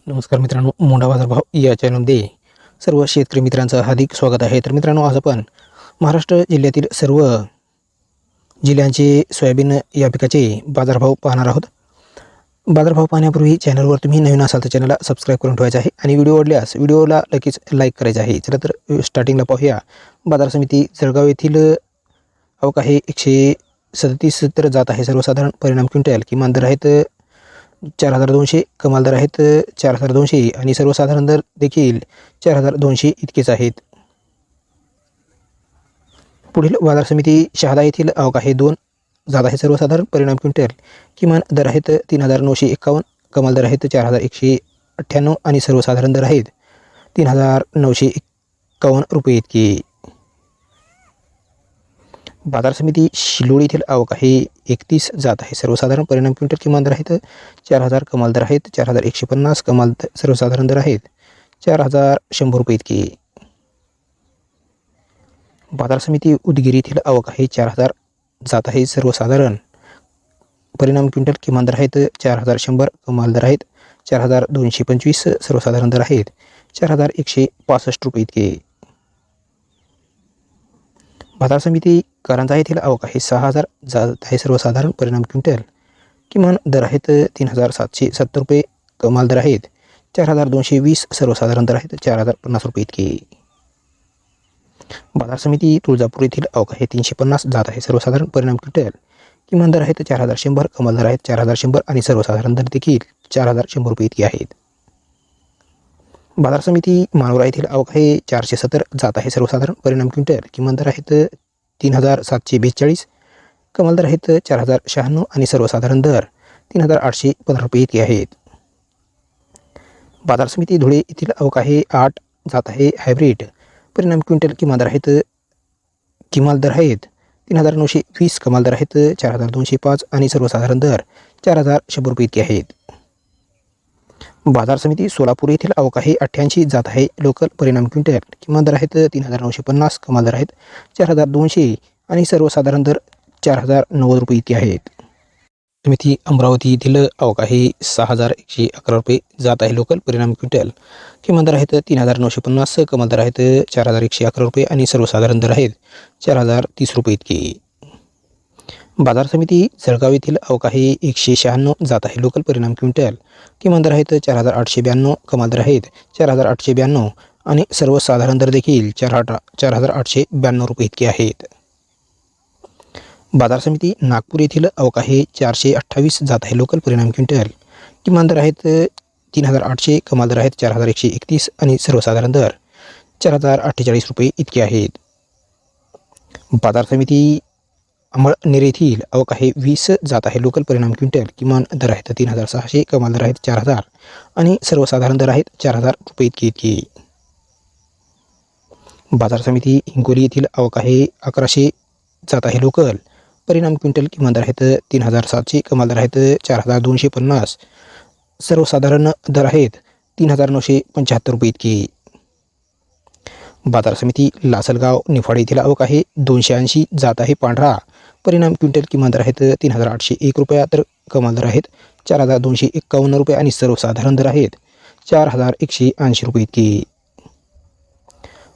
नमस्कार मित्रांनो, मोंढा बाजारभाव या चॅनलमध्ये सर्व शेतकरी मित्रांचं हार्दिक स्वागत आहे. तर मित्रांनो, आज आपण महाराष्ट्र जिल्ह्यातील सर्व जिल्ह्यांचे सोयाबीन या पिकाचे बाजारभाव पाहणार आहोत. बाजारभाव पाहण्यापूर्वी चॅनलवर तुम्ही नवीन असाल तर चॅनलला सबस्क्राईब करून ठेवायचं आहे आणि व्हिडिओ आवडल्यास व्हिडिओला लगेच लाईक करायचं आहे. चला तर स्टार्टिंगला पाहूया. बाजार समिती जळगाव येथील आवक आहे 137 तर जात आहे सर्वसाधारण परिणाम क्विंटल. किमान दर आहेत 4,200, कमाल दर आहेत 4,200 आणि सर्वसाधारण दर देखील 4,200 इतकेच आहेत. पुढील बाजार समिती शहादा येथील आवक आहे 2 जात आहे सर्वसाधारण परिणाम क्विंटल. किमान दर आहेत 3,951, कमाल दर आहेत 4,198 आणि सर्वसाधारण दर आहेत 3,951 रुपये इतके. बाजार समिती शिलोड येथील आवक आहे 31 जात आहे सर्वसाधारण परिणाम क्विंटल. किमान दर आहेत 4,000, कमाल दर आहेत 4,150, सर्वसाधारण दर आहेत 4,100 रुपये इतके. बाजार समिती उदगीर येथील आवक आहे 4,000 जात आहे सर्वसाधारण परिणाम क्विंटल. किमान दर आहेत 4,100, कमाल दर आहेत 4,225, सर्वसाधारण दर आहेत 4,165 रुपये इतके. बाजार समिती कारंजा येथील आवक आहे 6,000 जात आहे सर्वसाधारण परिणाम क्विंटल. किमान दर आहेत 3,770 रुपये, कमाल दर आहेत 4,220, सर्वसाधारण दर आहेत 4,050 रुपये इतके. बाजार समिती तुळजापूर येथील आवक आहे 350 जात आहे सर्वसाधारण परिणाम क्विंटल. किमान दर आहेत 4,100, कमाल दर आहेत 4,100 आणि सर्वसाधारण दर देखील 4,100 रुपये इतके आहेत. बाजार समिती मानोरा येथील आवक आहे 470 जात आहे सर्वसाधारण परिणाम क्विंटल. किमान दर आहेत 3,742, कमाल दर आहेत 4,096 आणि सर्वसाधारण दर 3,815 रुपये इतके आहेत. बाजार समिती धुळे येथील आवक आहे 8 जात आहे हायब्रिड परिणाम क्विंटल. किमान दर आहेत 3,920, कमाल दर आहेत 4,205 आणि सर्वसाधारण दर 4,100 रुपये इतके आहेत. बाजार समिती सोलापूर येथील आवक आहे 88 जात आहे लोकल परिणाम क्विंटल. किमान दर आहेत 3,950, कमाल दर आहेत 4,200 आणि सर्वसाधारण दर 4,090 रुपये इतके आहेत. समिती अमरावती येथील आवक आहे 6,111 रुपये जात आहे लोकल परिणाम क्विंटल. किमान दर आहेत 3,950, कमाल दर आहेत 4,111 रुपये आणि सर्वसाधारण दर आहेत 4,030 रुपये इतके. बाजार समिती जळगाव येथील आवक आहे 196 जात आहे लोकल परिणाम क्विंटल. किमान दर आहेत 4,892, कमाल दर आहेत 4,892 आणि सर्वसाधारण दर देखील 4,892 रुपये इतके आहेत. बाजार समिती नागपूर येथील आवक आहे 428 जात आहे लोकल परिणाम क्विंटल. किमान दर आहेत 3,800, कमाल दर आहेत 4,131 आणि सर्वसाधारण दर 4,048 रुपये इतके आहेत. बाजार समिती अमळनेर येथील आवक आहे 20 जात आहे लोकल परिणाम क्विंटल. किमान दर आहेत 3,600, कमाल दर आहेत 4,000 आणि सर्वसाधारण दर आहेत 4,000 रुपये इतके. बाजार समिती हिंगोली येथील आवक आहे 1100 जात आहे लोकल परिणाम क्विंटल. किमान दर आहेत 3,700, कमाल दर आहेत 4,250, सर्वसाधारण दर आहेत 3,975 रुपये इतके. बाजार समिती लासलगाव निफाड येथील आवक आहे 280 जात आहे पांढरा परिणाम क्विंटल. किमान दर आहेत 3,801 रुपया तर कमाल दर आहेत 4,251 रुपये आणि सर्वसाधारण दर आहेत 4,180 रुपये इतके.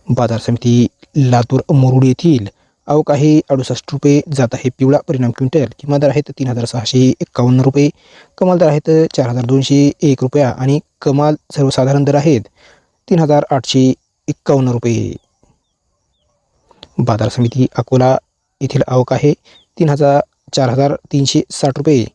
बाजार समिती लातूर मुरुड येथील आवक आहे 68 रुपये जात आहे पिवळा परिणाम क्विंटल. किमान दर आहेत 3,651 रुपये, कमाल दर आहेत 4,201 रुपया आणि कमाल सर्वसाधारण दर आहेत 3,851 रुपये. बाजार समिती अकोला येथील आवक आहे 4,360 रुपये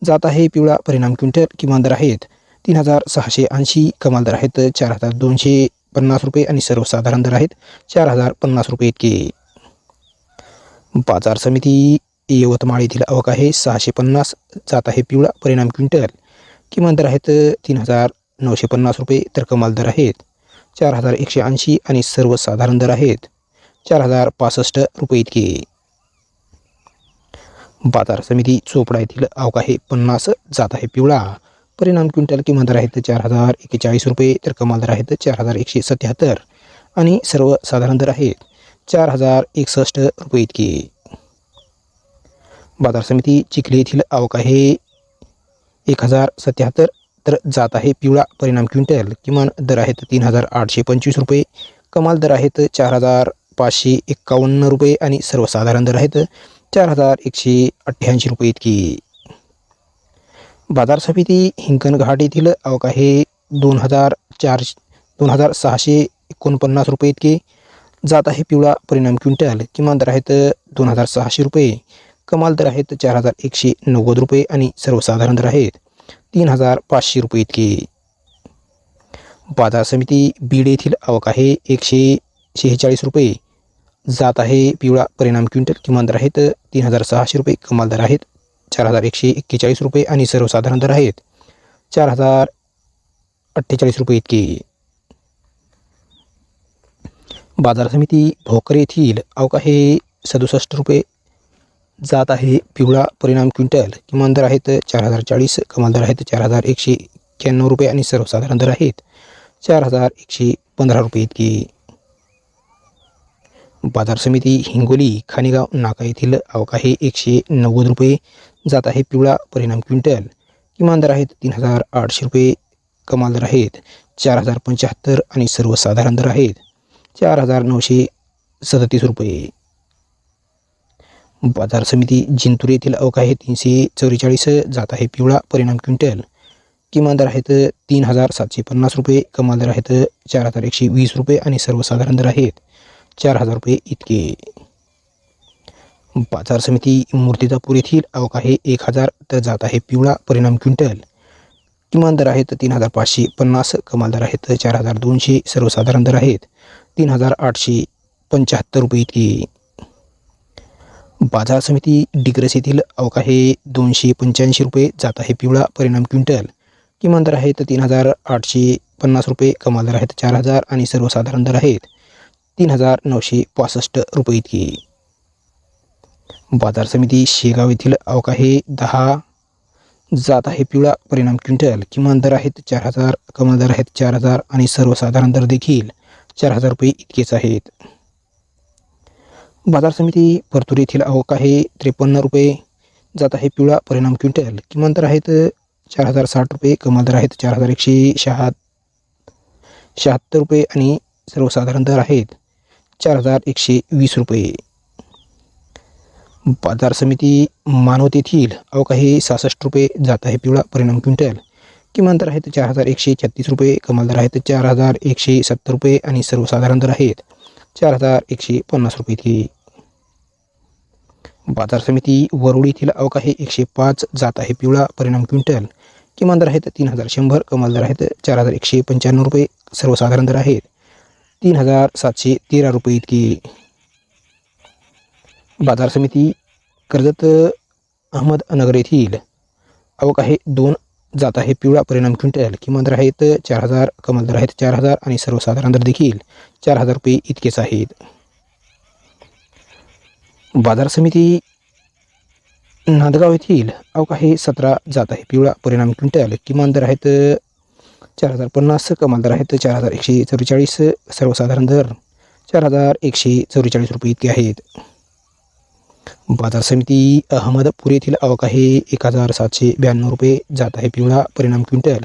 जात आहे पिवळा परिणाम क्विंटल. किमान दर आहेत 3,680, कमाल दर आहेत 4,250 रुपये आणि सर्वसाधारण दर आहेत 4,050 रुपये इतके. बाजार समिती यवतमाळ येथील आवक आहे 650 जात आहे पिवळा परिणाम क्विंटल. किमान दर आहेत 3,950 रुपये तर कमाल दर आहेत 4,180 आणि सर्वसाधारण दर आहेत 4,065 रुपये इतके. बाजार समिती चोपडा येथील आवक आहे 50 जात आहे पिवळा परिणाम क्विंटल. किमान दर आहेत 4,041 रुपये तर कमाल दर आहेत 4,177 आणि सर्वसाधारण दर आहेत 4,061 रुपये इतके. बाजार समिती चिखली येथील आवक आहे 1,077 तर जात आहे पिवळा परिणाम क्विंटल. किमान दर आहेत 3,825 रुपये, कमाल दर आहेत 4,551 रुपये आणि सर्वसाधारण दर आहेत 4,188 रुपये इतकी. बाजार समिती हिंगणघाट येथील आवक आहे 2,649 रुपये इतके. जात आहे पिवळा परिणाम क्विंटल. किमान दर आहेत 2,600 रुपये, कमाल दर आहेत 4,190 रुपये आणि सर्वसाधारण दर आहेत 3,500 रुपये इतके. बाजार समिती बीड येथील आवक आहे 146 रुपये. जात आहे पिवळा परिणाम क्विंटल. किमान दर आहेत 3,600 रुपये, कमाल दर आहेत 4,141 रुपये आणि सर्वसाधारण दर आहेत 4,048 रुपये इतके. बाजार समिती भोकर येथील आवक आहे 67 रुपये. जात आहे पिवळा परिणाम क्विंटल. किमान दर आहेत 4,040, कमाल दर आहेत 4,191 रुपये आणि सर्वसाधारण दर आहेत 4,115 रुपये इतकी. बाजार समिती हिंगोली खानेगाव नाका येथील आवक आहे 190 रुपये. जात आहे पिवळा परिणाम क्विंटल. किमान दर आहेत 3,800 रुपये, कमाल दर आहेत 4,075 आणि सर्वसाधारण दर आहेत 4,937 रुपये. बाजार समिती जिंतूर येथील आवक आहे 344. जात आहे पिवळा परिणाम क्विंटल. किमान दर आहेत 3,750 रुपये, कमाल दर आहेत 4,120 रुपये आणि सर्वसाधारण दर आहेत 4,000 रुपये इतके. बाजार समिती मूर्तिजापूर येथील आवक आहे 1,000. तर जात आहे पिवळा परिणाम क्विंटल. किमान दर आहेत 3,550, कमाल दर आहेत 4,200, सर्वसाधारण दर आहेत 3,875 रुपये इतकी. बाजार समिती डिग्रस येथील आवक आहे 285 रुपये. जात आहे पिवळा परिणाम क्विंटल. किमान दर आहेत 3,850 रुपये, कमाल दर आहेत 4,000 आणि सर्वसाधारण दर आहेत 3,965 रुपये इतकी. बाजार समिती शेगाव येथील आवक आहे 10. जात आहे पिवळा परिणाम क्विंटल. किमान दर आहेत 4,000, कमाल दर आहेत 4,000 आणि सर्वसाधारण दर देखील 4,000 रुपये इतकेच आहेत. बाजार समिती परतूर येथील आवक आहे 53 रुपये. जात आहे पिवळा परिणाम क्विंटल. किमान दर आहेत 4,060 रुपये, कमाल दर आहेत 4,176 रुपये आणि सर्वसाधारण दर आहेत 4,120 रुपये. बाजार समिती मानवत येथील आवक आहे 66 रुपये. जात आहे पिवळा परिणाम क्विंटल. किमान दर आहेत 4,136 रुपये, कमाल दर आहेत 4,170 रुपये आणि सर्वसाधारण दर आहेत 4,150 रुपये इतकी. बाजार समिती वरुड येथील आवक आहे 105. जात आहे पिवळा परिणाम क्विंटल. किमान दर आहेत 3,100, कमाल दर आहेत 4,195 रुपये, सर्वसाधारण दर आहेत 3,713 रुपये इतकी. बाजार समिती कर्जत अहमदनगर येथील आवक आहे 2. जात आहे पिवळा परिणाम क्विंटल. किमान दर आहेत 4,000, कमाल दर आहेत 4,000 आणि सर्वसाधारण दर देखील 4,000 रुपये इतकेच आहेत. बाजार समिती नांदगाव येथील आवक आहे 17. जात आहे पिवळा परिणाम क्विंटल. किमान दर आहेत 4,050, कमाल दर आहेत 4,144, सर्वसाधारण दर 4,144 रुपये इतके आहेत. बाजार समिती अहमदपूर येथील आवक आहे 1,792 रुपये. जात आहे पिवळा परिणाम क्विंटल.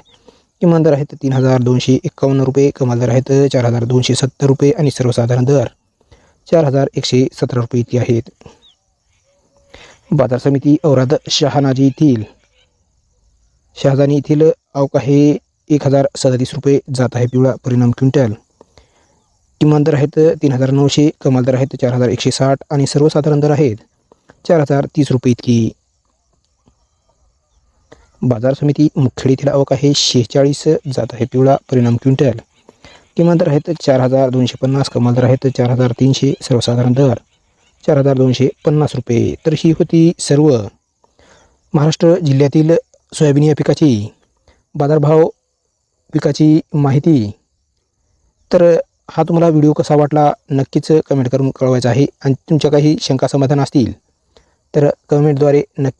किमान दर आहेत 3,251 रुपये, कमाल दर आहेत 4,270 रुपये आणि सर्वसाधारण दर 4,117 रुपये इतके आहेत. बाजार समिती औराद शहाजानी येथील आवक आहे 1,037 रुपये. जात आहे पिवळा परिणाम क्विंटल. किमान दर आहेत 3,900, कमाल दर आहेत 4,160 आणि सर्वसाधारण दर आहेत 4,030 रुपये इतकी. बाजार समिती मुखेड येथील आवक आहे 46. जात आहे पिवळा परिणाम क्विंटल. किमान दर आहेत 4,250, कमाल दर आहेत 4,300, सर्वसाधारण दर 4,250 रुपये. तर ही होती सर्व महाराष्ट्र जिल्ह्यातील सोयाबीन या पिकाची बाजारभाव पिकाची माहिती. तर हा तुम्हाला व्हिडिओ कसा वाटला नक्कीच कमेंट करून कळवायचा आहे आणि तुमच्या काही शंका समाधान असतील तर कमेंटद्वारे नक्की